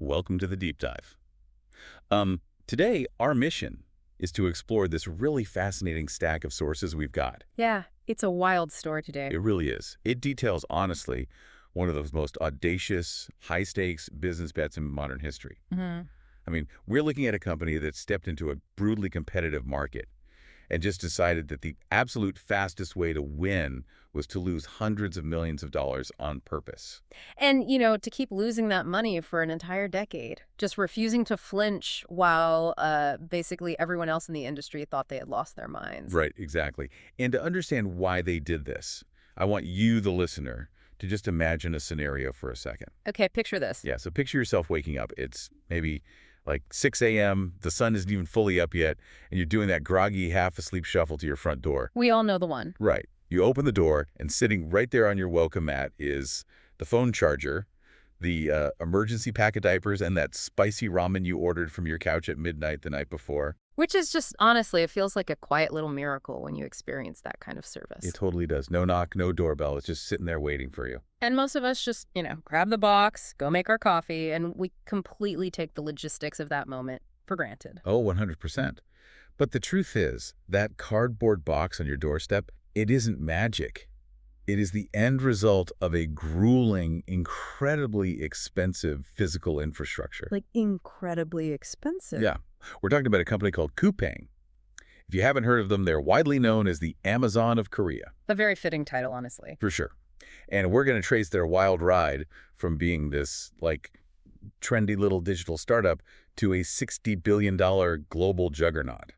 Welcome to the deep dive. Today, our mission is to explore this really fascinating stack of sources we've got. Yeah, it's a wild story today. It really is. It details, honestly, one of those most audacious, high-stakes business bets in modern history. I mean, we're looking at a company that stepped into a brutally competitive market and just decided that the absolute fastest way to win was to lose hundreds of millions of dollars on purpose. And, to keep losing that money for an entire decade, just refusing to flinch while basically everyone else in the industry thought they had lost their minds. Right, exactly. And to understand why they did this, I want you, the listener, to just imagine a scenario for a second. Okay, picture this. Yeah, so picture yourself waking up. It's maybe like 6 a.m., the sun isn't even fully up yet, and you're doing that groggy, half-asleep shuffle to your front door. We all know the one. Right. You open the door, and sitting right there on your welcome mat is the phone charger, the emergency pack of diapers, and that spicy ramen you ordered from your couch at midnight the night before. Which is just, honestly, it feels like a quiet little miracle when you experience that kind of service. It totally does. No knock, no doorbell. It's just sitting there waiting for you. And most of us just, grab the box, go make our coffee, and we completely take the logistics of that moment for granted. Oh, 100%. But the truth is, that cardboard box on your doorstep, it isn't magic. It is the end result of a grueling, incredibly expensive physical infrastructure. Like, incredibly expensive. Yeah. We're talking about a company called Coupang. If you haven't heard of them, they're widely known as the Amazon of Korea. A very fitting title, honestly. For sure. And we're going to trace their wild ride from being this, trendy little digital startup to a $60 billion global juggernaut.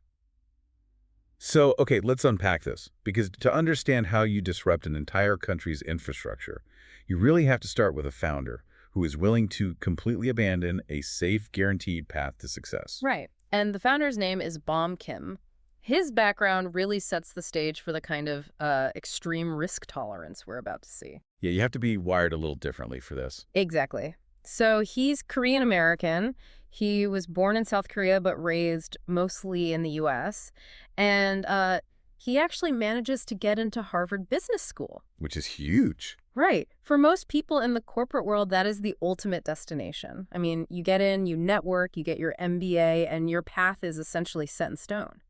So, okay, let's unpack this. Because to understand how you disrupt an entire country's infrastructure, you really have to start with a founder who is willing to completely abandon a safe, guaranteed path to success. Right. And the founder's name is Bom Kim. His background really sets the stage for the kind of extreme risk tolerance we're about to see. Yeah, you have to be wired a little differently for this. Exactly. So he's Korean-American. He was born in South Korea but raised mostly in the U.S. And he actually manages to get into Harvard Business School. Which is huge. Right. For most people in the corporate world, that is the ultimate destination. I mean, you get in, you network, you get your MBA, and your path is essentially set in stone.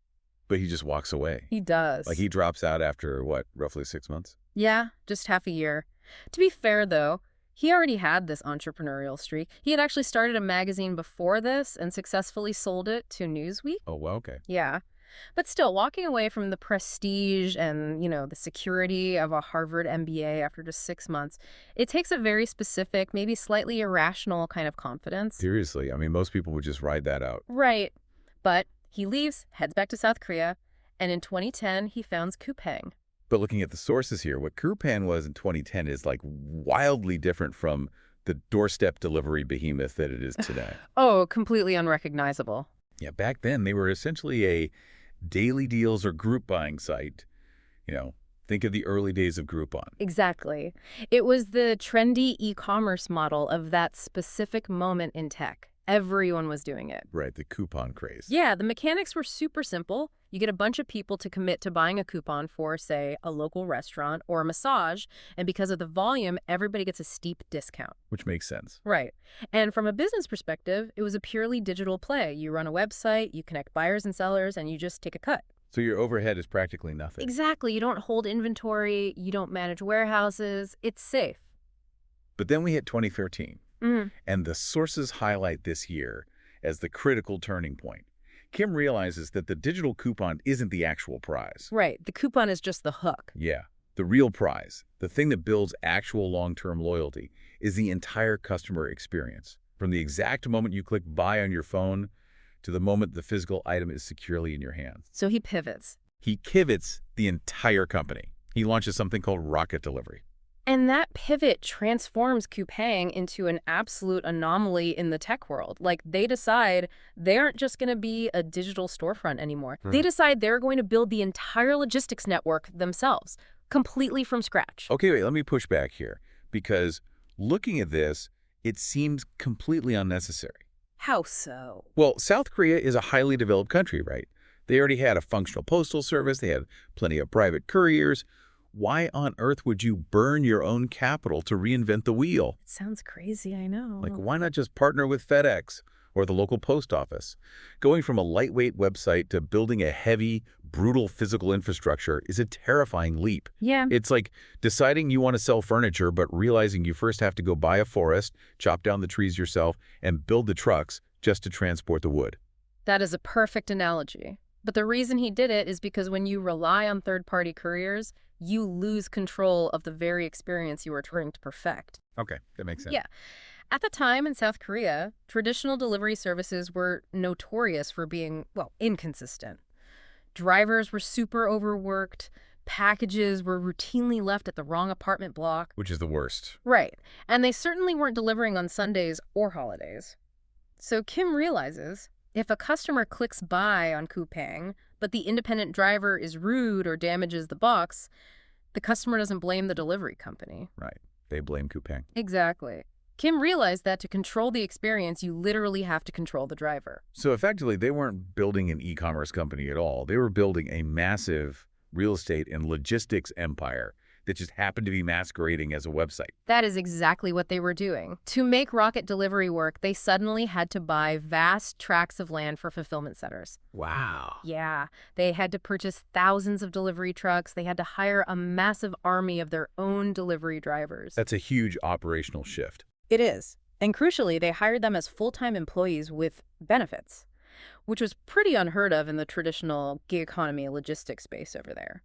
But he just walks away. He does. Like he drops out after, what, roughly 6 months? Yeah, just half a year. To be fair, though, he already had this entrepreneurial streak. He had actually started a magazine before this and successfully sold it to Newsweek. Oh, well, okay. Yeah. But still, walking away from the prestige and, the security of a Harvard MBA after just 6 months, it takes a very specific, maybe slightly irrational kind of confidence. Seriously. I mean, most people would just ride that out. Right. But he leaves, heads back to South Korea, and in 2010, he founds Coupang. But looking at the sources here, what Coupang was in 2010 is wildly different from the doorstep delivery behemoth that it is today. Oh, completely unrecognizable. Yeah, back then they were essentially a daily deals or group buying site. Think of the early days of Groupon. Exactly. It was the trendy e-commerce model of that specific moment in tech. Everyone was doing it. Right, the coupon craze. Yeah, the mechanics were super simple. You get a bunch of people to commit to buying a coupon for, say, a local restaurant or a massage, and because of the volume, everybody gets a steep discount. Which makes sense. Right. And from a business perspective, it was a purely digital play. You run a website, you connect buyers and sellers, and you just take a cut. So your overhead is practically nothing. Exactly. You don't hold inventory, you don't manage warehouses. It's safe. But then we hit 2013. And the sources highlight this year as the critical turning point. Kim realizes that the digital coupon isn't the actual prize. Right. The coupon is just the hook. Yeah. The real prize, the thing that builds actual long-term loyalty, is the entire customer experience. From the exact moment you click buy on your phone to the moment the physical item is securely in your hands. So he pivots. He pivots the entire company. He launches something called Rocket Delivery. And that pivot transforms Coupang into an absolute anomaly in the tech world. They decide they aren't just going to be a digital storefront anymore. They decide they're going to build the entire logistics network themselves, completely from scratch. Okay, wait, let me push back here. Because looking at this, it seems completely unnecessary. How so? Well, South Korea is a highly developed country, right? They already had a functional postal service. They had plenty of private couriers. Why on earth would you burn your own capital to reinvent the wheel? It sounds crazy, I know. Like, why not just partner with FedEx or the local post office? Going from a lightweight website to building a heavy, brutal physical infrastructure is a terrifying leap. Yeah. It's like deciding you want to sell furniture, but realizing you first have to go buy a forest, chop down the trees yourself, and build the trucks just to transport the wood. That is a perfect analogy. But the reason he did it is because when you rely on third-party couriers, you lose control of the very experience you are trying to perfect. Okay, that makes sense. Yeah. At the time in South Korea, traditional delivery services were notorious for being, well, inconsistent. Drivers were super overworked. Packages were routinely left at the wrong apartment block. Which is the worst. Right. And they certainly weren't delivering on Sundays or holidays. So Kim realizes if a customer clicks buy on Coupang, but the independent driver is rude or damages the box, the customer doesn't blame the delivery company. Right. They blame Coupang. Exactly. Kim realized that to control the experience, you literally have to control the driver. So effectively, they weren't building an e-commerce company at all. They were building a massive real estate and logistics empire that just happened to be masquerading as a website. That is exactly what they were doing. To make Rocket Delivery work, they suddenly had to buy vast tracts of land for fulfillment centers. Wow. Yeah, they had to purchase thousands of delivery trucks. They had to hire a massive army of their own delivery drivers. That's a huge operational shift. It is. And crucially, they hired them as full-time employees with benefits, which was pretty unheard of in the traditional gig economy logistics space over there.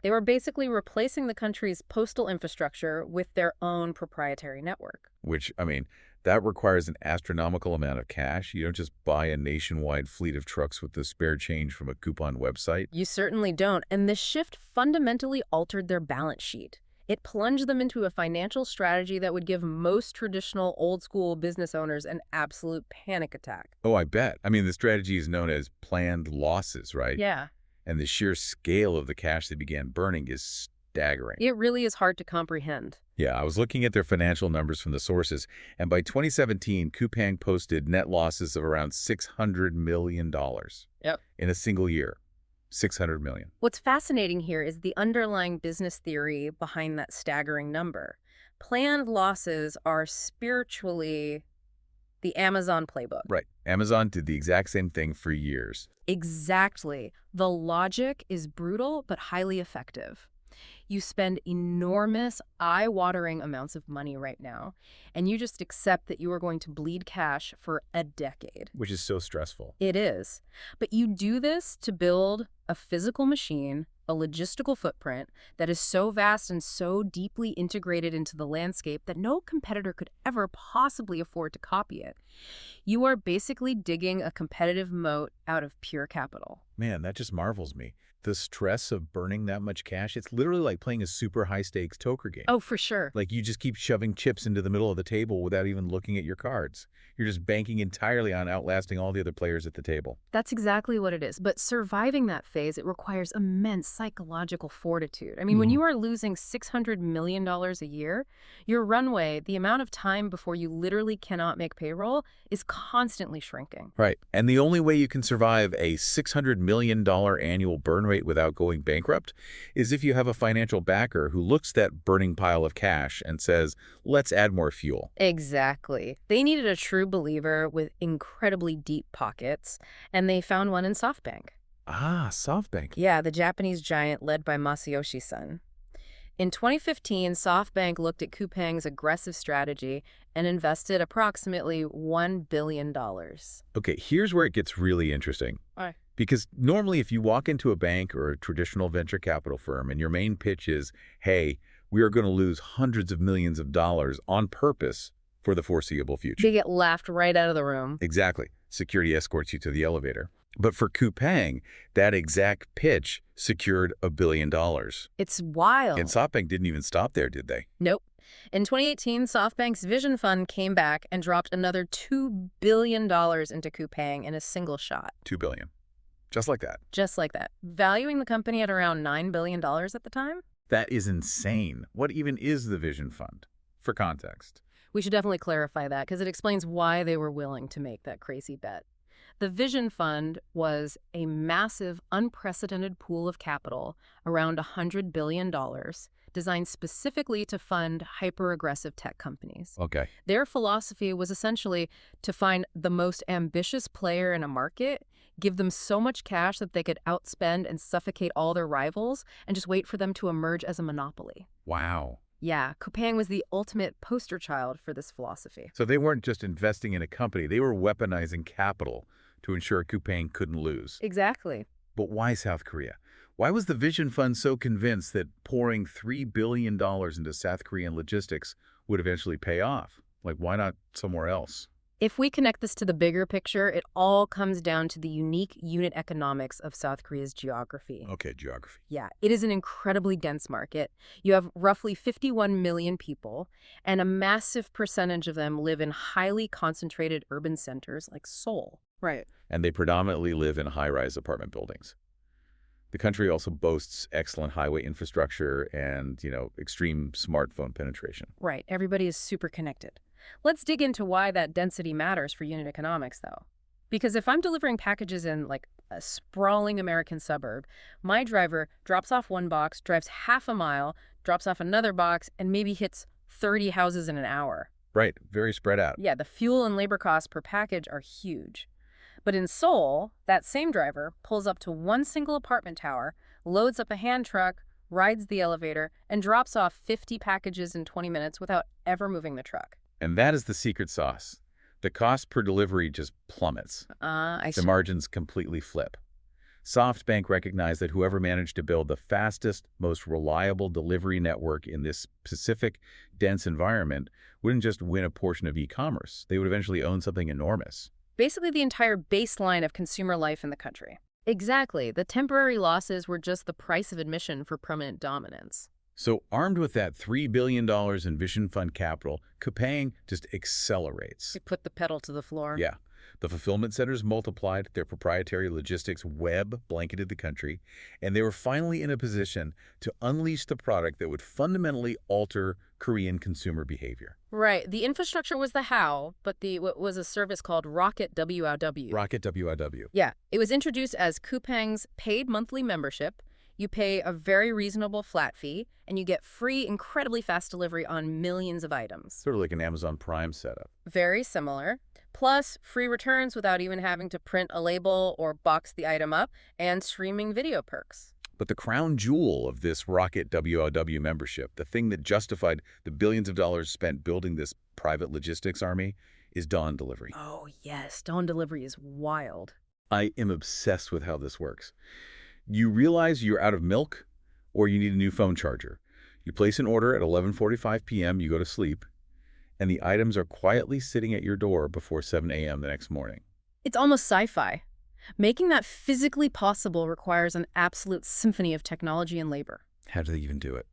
They were basically replacing the country's postal infrastructure with their own proprietary network. Which, I mean, that requires an astronomical amount of cash. You don't just buy a nationwide fleet of trucks with the spare change from a coupon website. You certainly don't. And this shift fundamentally altered their balance sheet. It plunged them into a financial strategy that would give most traditional old-school business owners an absolute panic attack. Oh, I bet. I mean, the strategy is known as planned losses, right? Yeah. And the sheer scale of the cash they began burning is staggering. It really is hard to comprehend. Yeah, I was looking at their financial numbers from the sources, and by 2017, Coupang posted net losses of around $600 million. Yep. In a single year. $600 million. What's fascinating here is the underlying business theory behind that staggering number. Planned losses are spiritually the Amazon playbook. Right. Amazon did the exact same thing for years. Exactly. The logic is brutal but highly effective. You spend enormous, eye-watering amounts of money right now, and you just accept that you are going to bleed cash for a decade. Which is so stressful. It is. But you do this to build a physical machine, a logistical footprint that is so vast and so deeply integrated into the landscape that no competitor could ever possibly afford to copy it. You are basically digging a competitive moat out of pure capital. Man, that just marvels me. The stress of burning that much cash, it's literally like playing a super high-stakes poker game. Oh, for sure. Like you just keep shoving chips into the middle of the table without even looking at your cards. You're just banking entirely on outlasting all the other players at the table. That's exactly what it is. But surviving that phase, it requires immense psychological fortitude. I mean, when you are losing $600 million a year, your runway, the amount of time before you literally cannot make payroll, is constantly shrinking. Right. And the only way you can survive a $600 million annual burn rate without going bankrupt is if you have a financial backer who looks at that burning pile of cash and says, let's add more fuel. Exactly. They needed a true believer with incredibly deep pockets, and they found one in SoftBank. Ah, SoftBank. Yeah, the Japanese giant led by Masayoshi Son. In 2015, SoftBank looked at Coupang's aggressive strategy and invested approximately $1 billion. Okay, here's where it gets really interesting. Why? Because normally if you walk into a bank or a traditional venture capital firm and your main pitch is, hey, we are going to lose hundreds of millions of dollars on purpose for the foreseeable future. They get laughed right out of the room. Exactly. Security escorts you to the elevator. But for Coupang, that exact pitch secured $1 billion. It's wild. And SoftBank didn't even stop there, did they? Nope. In 2018, SoftBank's Vision Fund came back and dropped another $2 billion into Coupang in a single shot. $2 billion. Just like that. Just like that. Valuing the company at around $9 billion at the time? That is insane. What even is the Vision Fund? For context. We should definitely clarify that because it explains why they were willing to make that crazy bet. The Vision Fund was a massive, unprecedented pool of capital, around $100 billion, designed specifically to fund hyper-aggressive tech companies. Okay. Their philosophy was essentially to find the most ambitious player in a market, give them so much cash that they could outspend and suffocate all their rivals, and just wait for them to emerge as a monopoly. Wow. Yeah, Coupang was the ultimate poster child for this philosophy. So they weren't just investing in a company, they were weaponizing capital to ensure Coupang couldn't lose. Exactly. But why South Korea? Why was the Vision Fund so convinced that pouring $3 billion into South Korean logistics would eventually pay off? Like, why not somewhere else? If we connect this to the bigger picture, it all comes down to the unique unit economics of South Korea's geography. Okay, geography. Yeah, it is an incredibly dense market. You have roughly 51 million people, and a massive percentage of them live in highly concentrated urban centers like Seoul. Right. And they predominantly live in high-rise apartment buildings. The country also boasts excellent highway infrastructure and, extreme smartphone penetration. Right. Everybody is super connected. Let's dig into why that density matters for unit economics, though. Because if I'm delivering packages in, like, a sprawling American suburb, my driver drops off one box, drives half a mile, drops off another box, and maybe hits 30 houses in an hour. Right. Very spread out. Yeah, the fuel and labor costs per package are huge. But in Seoul, that same driver pulls up to one single apartment tower, loads up a hand truck, rides the elevator, and drops off 50 packages in 20 minutes without ever moving the truck. And that is the secret sauce. The cost per delivery just plummets. The margins completely flip. SoftBank recognized that whoever managed to build the fastest, most reliable delivery network in this specific, dense environment wouldn't just win a portion of e-commerce. They would eventually own something enormous. Basically the entire baseline of consumer life in the country. Exactly. The temporary losses were just the price of admission for permanent dominance. So armed with that $3 billion in Vision Fund capital, Coupang just accelerates. They put the pedal to the floor. Yeah. The fulfillment centers multiplied, their proprietary logistics web blanketed the country, and they were finally in a position to unleash the product that would fundamentally alter Korean consumer behavior. Right. The infrastructure was the how, but what was a service called Rocket WOW. Rocket WOW. Yeah. It was introduced as Coupang's paid monthly membership. You pay a very reasonable flat fee, and you get free, incredibly fast delivery on millions of items. Sort of like an Amazon Prime setup. Very similar. Plus, free returns without even having to print a label or box the item up, and streaming video perks. But the crown jewel of this Rocket WOW membership, the thing that justified the billions of dollars spent building this private logistics army, is dawn delivery. Oh, yes. Dawn delivery is wild. I am obsessed with how this works. You realize you're out of milk or you need a new phone charger. You place an order at 11:45 p.m., you go to sleep, and the items are quietly sitting at your door before 7 a.m. the next morning. It's almost sci-fi. Making that physically possible requires an absolute symphony of technology and labor. How do they even do it?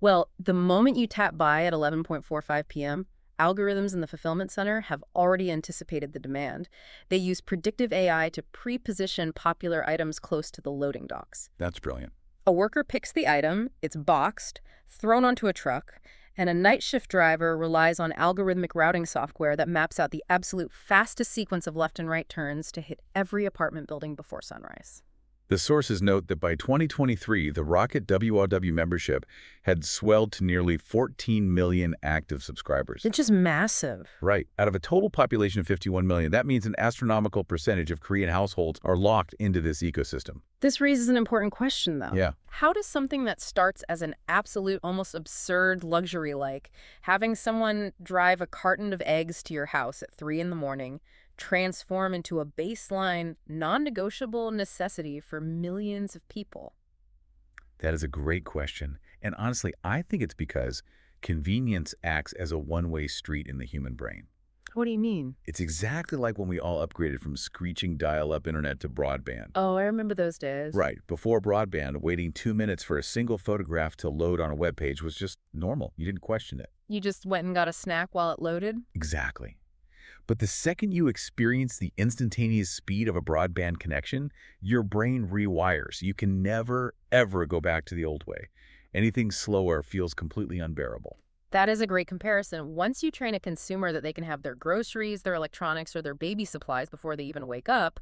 Well, the moment you tap by at 11:45 p.m., algorithms in the fulfillment center have already anticipated the demand. They use predictive AI to pre-position popular items close to the loading docks. That's brilliant. A worker picks the item, it's boxed, thrown onto a truck, and a night shift driver relies on algorithmic routing software that maps out the absolute fastest sequence of left and right turns to hit every apartment building before sunrise. The sources note that by 2023, the Rocket WOW membership had swelled to nearly 14 million active subscribers. It's just massive. Right. Out of a total population of 51 million, that means an astronomical percentage of Korean households are locked into this ecosystem. This raises an important question, though. Yeah. How does something that starts as an absolute, almost absurd luxury like having someone drive a carton of eggs to your house at 3 in the morning transform into a baseline, non-negotiable necessity for millions of people? That is a great question. And honestly, I think it's because convenience acts as a one-way street in the human brain. What do you mean? It's exactly like when we all upgraded from screeching dial-up internet to broadband. Oh, I remember those days. Right. Before broadband, waiting 2 minutes for a single photograph to load on a web page was just normal. You didn't question it. You just went and got a snack while it loaded? Exactly. But the second you experience the instantaneous speed of a broadband connection, your brain rewires. You can never, ever go back to the old way. Anything slower feels completely unbearable. That is a great comparison. Once you train a consumer that they can have their groceries, their electronics, or their baby supplies before they even wake up,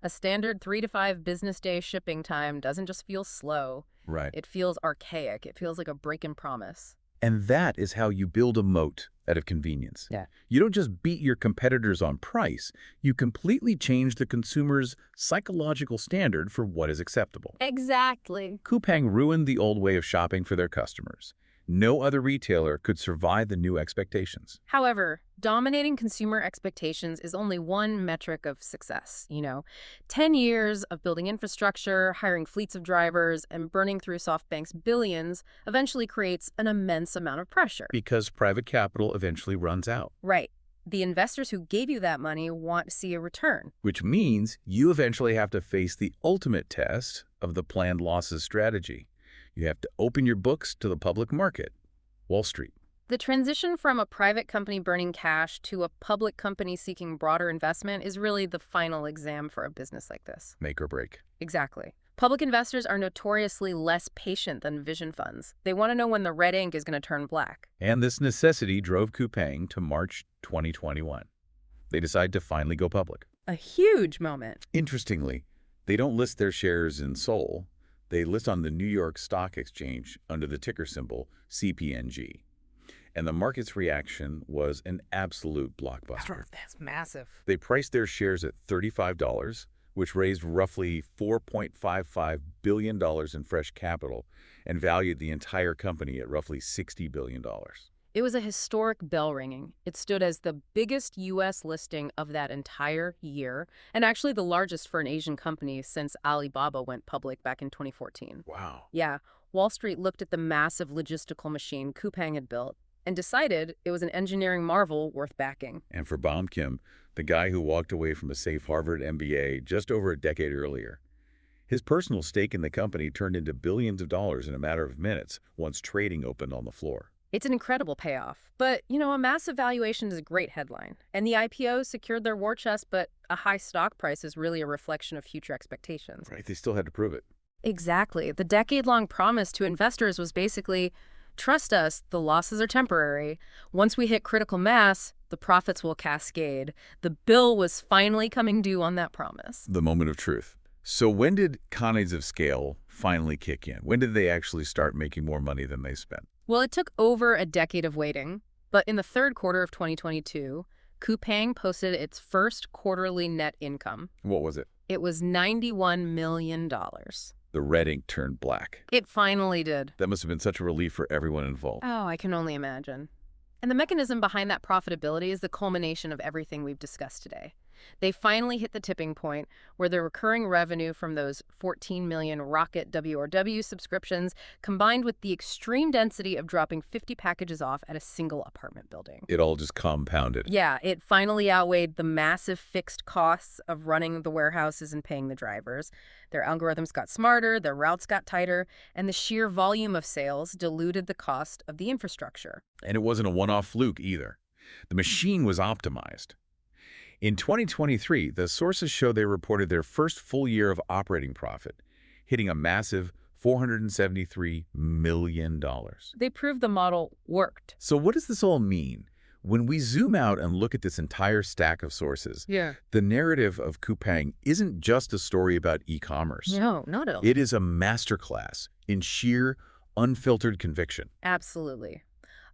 A standard 3 to 5 business day shipping time doesn't just feel slow. Right. It feels archaic. It feels like a break in promise. And that is how you build a moat out of convenience. Yeah. You don't just beat your competitors on price. You completely change the consumer's psychological standard for what is acceptable. Exactly. Coupang ruined the old way of shopping for their customers. No other retailer could survive the new expectations. However, dominating consumer expectations is only one metric of success, 10 years of building infrastructure, hiring fleets of drivers, and burning through SoftBank's billions eventually creates an immense amount of pressure. Because private capital eventually runs out. Right. The investors who gave you that money want to see a return. Which means you eventually have to face the ultimate test of the planned losses strategy. You have to open your books to the public market, Wall Street. The transition from a private company burning cash to a public company seeking broader investment is really the final exam for a business like this. Make or break. Exactly. Public investors are notoriously less patient than vision funds. They want to know when the red ink is going to turn black. And this necessity drove Coupang to March 2021. They decide to finally go public. A huge moment. Interestingly, they don't list their shares in Seoul. They list on the New York Stock Exchange under the ticker symbol CPNG. And the market's reaction was an absolute blockbuster. That's massive. They priced their shares at $35, which raised roughly $4.55 billion in fresh capital and valued the entire company at roughly $60 billion. It was a historic bell ringing. It stood as the biggest U.S. listing of that entire year, and actually the largest for an Asian company since Alibaba went public back in 2014. Wow. Yeah, Wall Street looked at the massive logistical machine Coupang had built and decided it was an engineering marvel worth backing. And for Bom Kim, the guy who walked away from a safe Harvard MBA just over a decade earlier, his personal stake in the company turned into billions of dollars in a matter of minutes once trading opened on the floor. It's an incredible payoff. But, a massive valuation is a great headline. And the IPO secured their war chest, but a high stock price is really a reflection of future expectations. Right, they still had to prove it. Exactly. The decade-long promise to investors was basically, trust us, the losses are temporary. Once we hit critical mass, the profits will cascade. The bill was finally coming due on that promise. The moment of truth. So when did economies of scale finally kick in? When did they actually start making more money than they spent? Well, it took over a decade of waiting, but in the third quarter of 2022, Coupang posted its first quarterly net income. What was it? It was $91 million. The red ink turned black. It finally did. That must have been such a relief for everyone involved. Oh, I can only imagine. And the mechanism behind that profitability is the culmination of everything we've discussed today. They finally hit the tipping point where the recurring revenue from those 14 million Rocket WRW subscriptions combined with the extreme density of dropping 50 packages off at a single apartment building. It all just compounded. Yeah, it finally outweighed the massive fixed costs of running the warehouses and paying the drivers. Their algorithms got smarter, their routes got tighter, and the sheer volume of sales diluted the cost of the infrastructure. And it wasn't a one-off fluke either. The machine was optimized. In 2023, the sources show they reported their first full year of operating profit, hitting a massive $473 million. They proved the model worked. So what does this all mean? When we zoom out and look at this entire stack of sources, the narrative of Coupang isn't just a story about e-commerce. No, not at all. It is a masterclass in sheer, unfiltered conviction. Absolutely.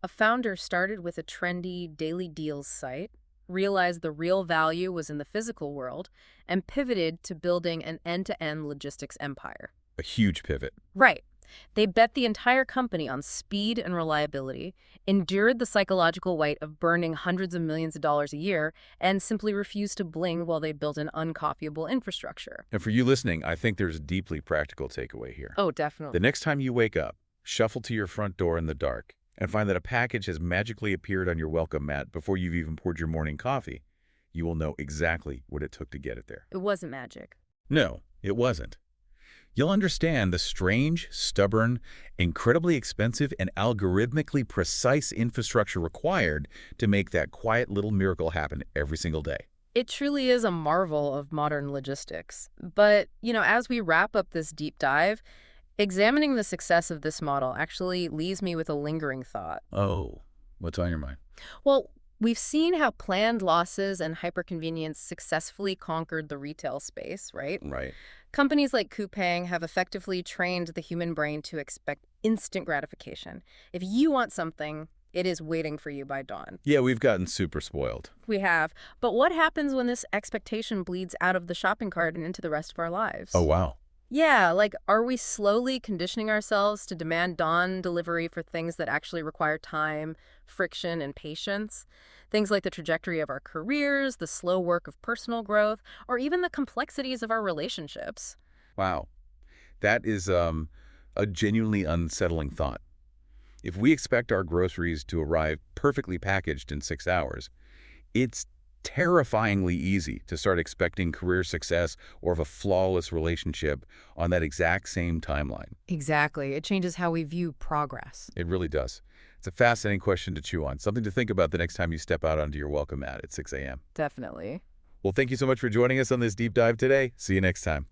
A founder started with a trendy daily deals site, realized the real value was in the physical world, and pivoted to building an end-to-end logistics empire. A huge pivot. Right. They bet the entire company on speed and reliability, endured the psychological weight of burning hundreds of millions of dollars a year, and simply refused to bling while they built an uncopyable infrastructure. And for you listening, I think there's a deeply practical takeaway here. Oh, definitely. The next time you wake up, shuffle to your front door in the dark, and find that a package has magically appeared on your welcome mat before you've even poured your morning coffee, you will know exactly what it took to get it there. It wasn't magic. No, it wasn't. You'll understand the strange, stubborn, incredibly expensive, and algorithmically precise infrastructure required to make that quiet little miracle happen every single day. It truly is a marvel of modern logistics. But, as we wrap up this deep dive, examining the success of this model actually leaves me with a lingering thought. Oh, what's on your mind? Well, We've seen how planned losses and hyperconvenience successfully conquered the retail space, right? Right. Companies like Coupang have effectively trained the human brain to expect instant gratification. If you want something, it is waiting for you by dawn. Yeah, we've gotten super spoiled. We have. But what happens when this expectation bleeds out of the shopping cart and into the rest of our lives? Oh, wow. Yeah, like, are we slowly conditioning ourselves to demand dawn delivery for things that actually require time, friction, and patience? Things like the trajectory of our careers, the slow work of personal growth, or even the complexities of our relationships. Wow. That is a genuinely unsettling thought. If we expect our groceries to arrive perfectly packaged in 6 hours, it's terrifyingly easy to start expecting career success or of a flawless relationship on that exact same timeline. Exactly. It changes how we view progress. It really does. It's a fascinating question to chew on, something to think about the next time you step out onto your welcome mat at 6 a.m. Definitely. Well, thank you so much for joining us on this deep dive today. See you next time.